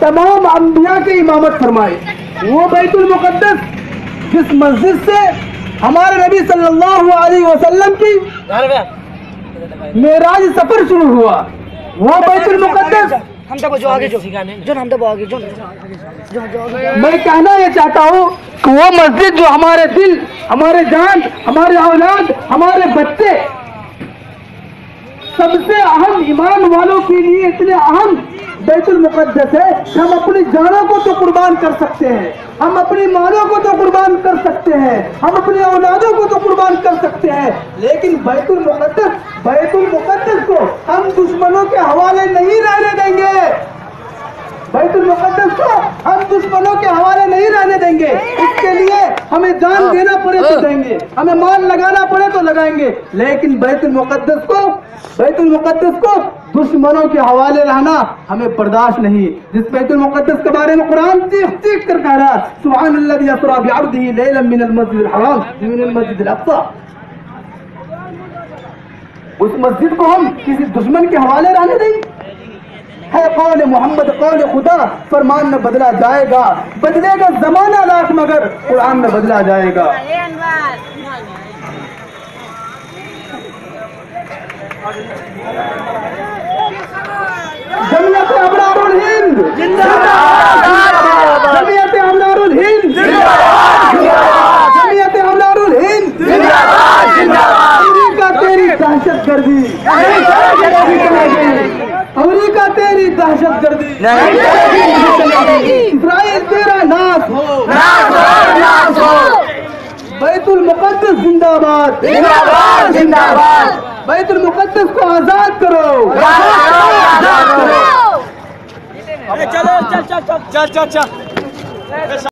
तमाम अंबिया की इमामत फरमाए। वो बैतुल मुक़द्दस जिस मस्जिद से हमारे नबी सल्लल्लाहु अलैहि वसल्लम की मेराज सफर शुरू हुआ, वो बैतुल मुक़द्दस मैं कहना ये चाहता हूँ कि वो मस्जिद जो हमारे दिल, हमारे जान, हमारे औलाद, हमारे बच्चे, सबसे अहम ईमान वालों के लिए इतने अहम बैतुल मुक़द्दस है कि हम अपनी जानों को तो कुर्बान कर सकते हैं, हम अपनी मालों को तो कुर्बान कर सकते हैं, हम अपनी औलादों को तो कुर्बान कर सकते हैं, लेकिन बैतुल मुक़द्दस को हम दुश्मनों के हवाले नहीं रहने देंगे। बैतुल मुक़द्दस को हम दुश्मनों के हवाले नहीं रहने देंगे। इसके लिए हमें जान देना पड़े तो देंगे, हमें माल लगाना पड़े तो लगाएंगे, लेकिन बैतुल मुक़द्दस को दुश्मनों के हवाले रहना हमें बर्दाश्त नहीं। जिस बैतुल मुक़द्दस के बारे में कुरान चीख कर कह रहा है, सुब्हानल्लज़ी अस्रा बिअब्दिही लैलन मिनल मस्जिदिल हराम मिनल मस्जिदिल अक़सा, उस मस्जिद को हम किसी दुश्मन के हवाले रहने देंगे? है कौल मोहम्मद कौल खुदा, फरमान में बदला जाएगा, बदलेगा जमाना लाख मगर कुरान में बदला जाएगा। जमीयत अबरारुल हिंद जिंदाबाद, जमीयत अबरारुल हिंद जिंदाबाद, जमीयत अबरारुल हिंद जिंदाबाद, जिंदाबाद। अमेरिका तेरी दहशतगर्दी अमेरिका तेरी दहशतगर्दी इस्राइल तेरा नाश हो, नाश हो। बैतुल मुक़द्दस जिंदाबाद, जिंदाबाद, जिंदाबाद। बैतुल मुक़द्दस को आजाद करो, आजाद करो। चलो चल चल चल चल चल चल।